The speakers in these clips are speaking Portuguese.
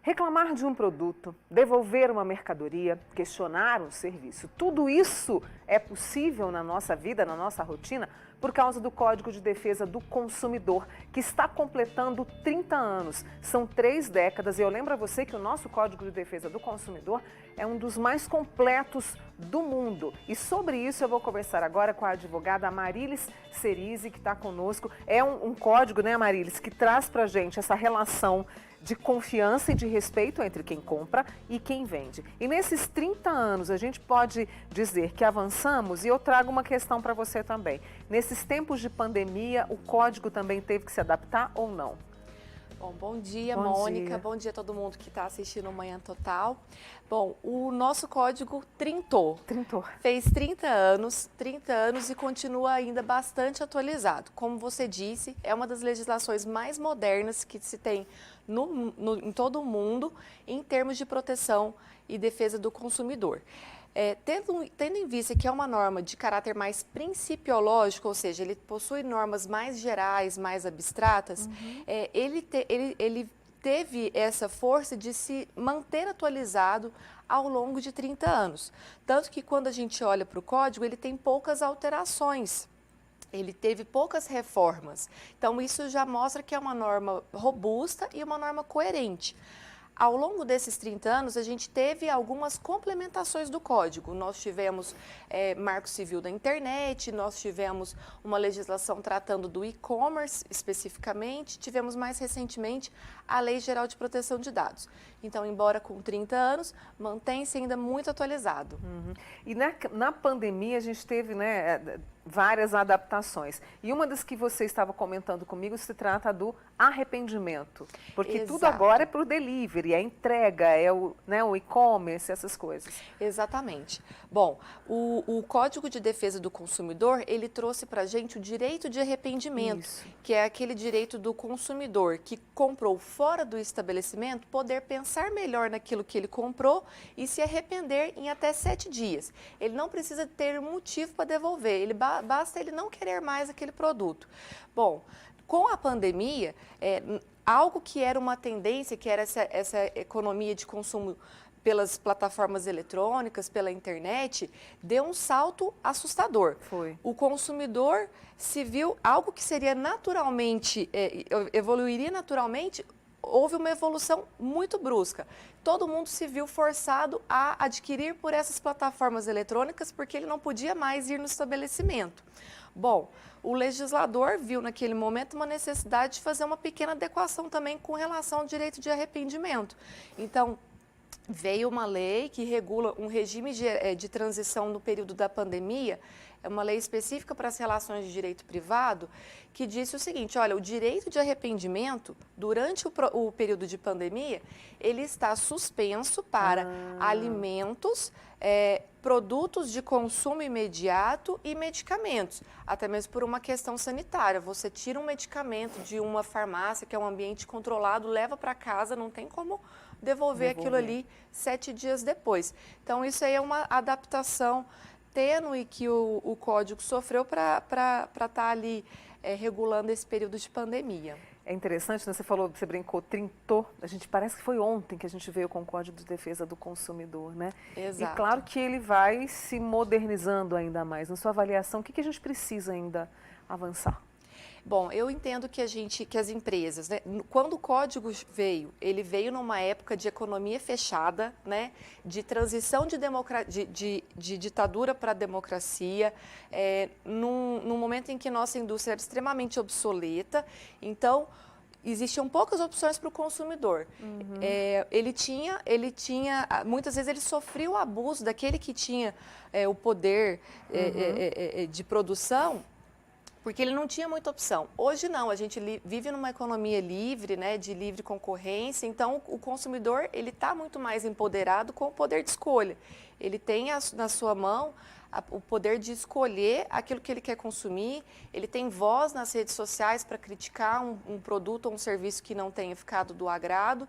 Reclamar de um produto, devolver uma mercadoria, questionar um serviço, tudo isso é possível na nossa vida, na nossa rotina, por causa do Código de Defesa do Consumidor, que está completando 30 anos. São 3 décadas e eu lembro a você que o nosso Código de Defesa do Consumidor é um dos mais completos do mundo. E sobre isso eu vou conversar agora com a advogada Amarilis Cerise, que está conosco. É um código, né, Amarilis, que traz para a gente essa relação de confiança e de respeito entre quem compra e quem vende. E nesses 30 anos a gente pode dizer que avançamos, e eu trago uma questão para você também. Nesses tempos de pandemia, o código também teve que se adaptar ou não? Bom dia, Bom Mônica. dia. Bom dia a todo mundo que está assistindo o Manhã Total. Bom, o nosso código trintou. Fez 30 anos e continua ainda bastante atualizado. Como você disse, é uma das legislações mais modernas que se tem em todo o mundo em termos de proteção e defesa do consumidor. Tendo em vista que é uma norma de caráter mais principiológico, ou seja, ele possui normas mais gerais, mais abstratas, ele teve essa força de se manter atualizado ao longo de 30 anos. Tanto que quando a gente olha para o código, ele tem poucas alterações. Ele teve poucas reformas. Então, isso já mostra que é uma norma robusta e uma norma coerente. Ao longo desses 30 anos, a gente teve algumas complementações do código. Nós tivemos Marco Civil da Internet, nós tivemos uma legislação tratando do e-commerce especificamente, tivemos mais recentemente a Lei Geral de Proteção de Dados. Então, embora com 30 anos, mantém-se ainda muito atualizado. E na pandemia a gente teve, né, várias adaptações. E uma das que você estava comentando comigo se trata do arrependimento. Porque Exato. tudo agora é para o delivery, é a entrega, é o e-commerce, essas coisas. Exatamente. Bom, o Código de Defesa do Consumidor, ele trouxe para a gente o direito de arrependimento, que é aquele direito do consumidor que comprou fora do estabelecimento poder pensar melhor naquilo que ele comprou e se arrepender em até 7 dias. Ele não precisa ter um motivo para devolver, basta ele não querer mais aquele produto. Bom, com a pandemia, algo que era uma tendência, que era essa economia de consumo pelas plataformas eletrônicas, pela internet, deu um salto assustador. Foi. O consumidor se viu algo que seria naturalmente, evoluiria naturalmente, houve uma evolução muito brusca. Todo mundo se viu forçado a adquirir por essas plataformas eletrônicas porque ele não podia mais ir no estabelecimento. Bom, o legislador viu naquele momento uma necessidade de fazer uma pequena adequação também com relação ao direito de arrependimento. Então, veio uma lei que regula um regime de transição no período da pandemia, é uma lei específica para as relações de direito privado, que disse o seguinte: olha, o direito de arrependimento, durante o período de pandemia, ele está suspenso para alimentos, produtos de consumo imediato e medicamentos, até mesmo por uma questão sanitária. Você tira um medicamento de uma farmácia, que é um ambiente controlado, leva para casa, não tem como devolver aquilo ali 7 dias depois. Então, isso aí é uma adaptação tênue que o código sofreu para estar ali regulando esse período de pandemia. É interessante, né? Você falou, você brincou, trintou. A gente parece que foi ontem que a gente veio com o Código de Defesa do Consumidor, né? Exato. E claro que ele vai se modernizando ainda mais. Na sua avaliação, o que a gente precisa ainda avançar? Bom, eu entendo que as empresas, né, quando o código veio, ele veio numa época de economia fechada, né, de transição de ditadura para a democracia, num momento em que nossa indústria era extremamente obsoleta. Então, existiam poucas opções para o consumidor. Muitas vezes ele sofria o abuso daquele que tinha o poder de produção, porque ele não tinha muita opção. Hoje não, a gente vive numa economia livre, né, de livre concorrência, então o consumidor ele está muito mais empoderado com o poder de escolha. Ele tem na sua mão o poder de escolher aquilo que ele quer consumir, ele tem voz nas redes sociais para criticar um produto ou um serviço que não tenha ficado do agrado.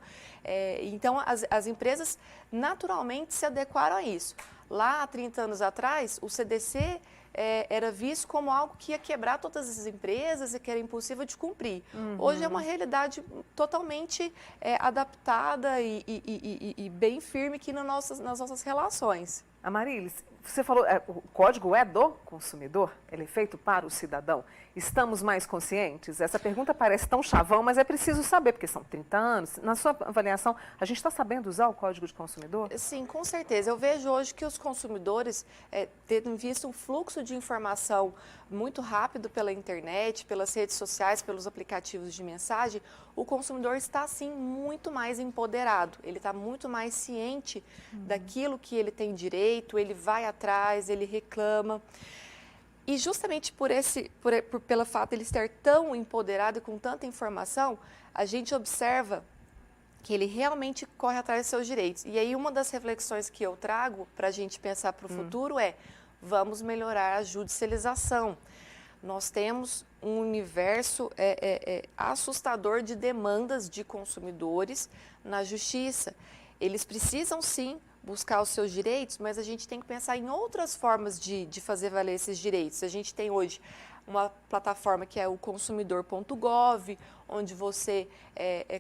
Então, as empresas naturalmente se adequaram a isso. Lá, há 30 anos atrás, o CDC era visto como algo que ia quebrar todas as empresas e que era impossível de cumprir. Hoje é uma realidade totalmente adaptada e bem firme aqui nas nossas relações. Amarilis, você falou, o código é do consumidor? Ele é feito para o cidadão? Estamos mais conscientes? Essa pergunta parece tão chavão, mas é preciso saber, porque são 30 anos. Na sua avaliação, a gente está sabendo usar o código de consumidor? Sim, com certeza. Eu vejo hoje que os consumidores, tendo visto um fluxo de informação muito rápido pela internet, pelas redes sociais, pelos aplicativos de mensagem, o consumidor está, sim, muito mais empoderado. Ele está muito mais ciente daquilo que ele tem direito, ele vai atrás, ele reclama. E justamente pelo fato de ele estar tão empoderado e com tanta informação, a gente observa que ele realmente corre atrás dos seus direitos. E aí uma das reflexões que eu trago para a gente pensar para o futuro é: vamos melhorar a judicialização. Nós temos um universo assustador de demandas de consumidores na justiça. Eles precisam, sim, buscar os seus direitos, mas a gente tem que pensar em outras formas de fazer valer esses direitos. A gente tem hoje uma plataforma que é o consumidor.gov, onde você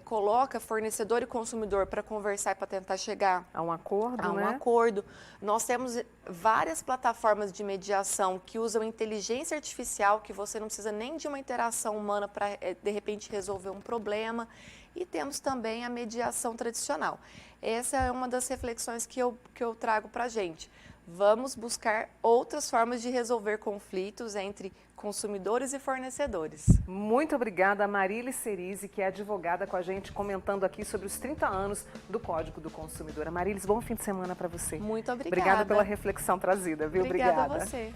coloca fornecedor e consumidor para conversar e para tentar chegar a um acordo, a um acordo. Nós temos várias plataformas de mediação que usam inteligência artificial, que você não precisa nem de uma interação humana para, de repente, resolver um problema. E temos também a mediação tradicional. Essa é uma das reflexões que eu trago para a gente. Vamos buscar outras formas de resolver conflitos entre consumidores e fornecedores. Muito obrigada, Amarilis Cerise, que é advogada com a gente, comentando aqui sobre os 30 anos do Código do Consumidor. Amarilis, bom fim de semana para você. Muito obrigada. Obrigada pela reflexão trazida, viu? Obrigada a você.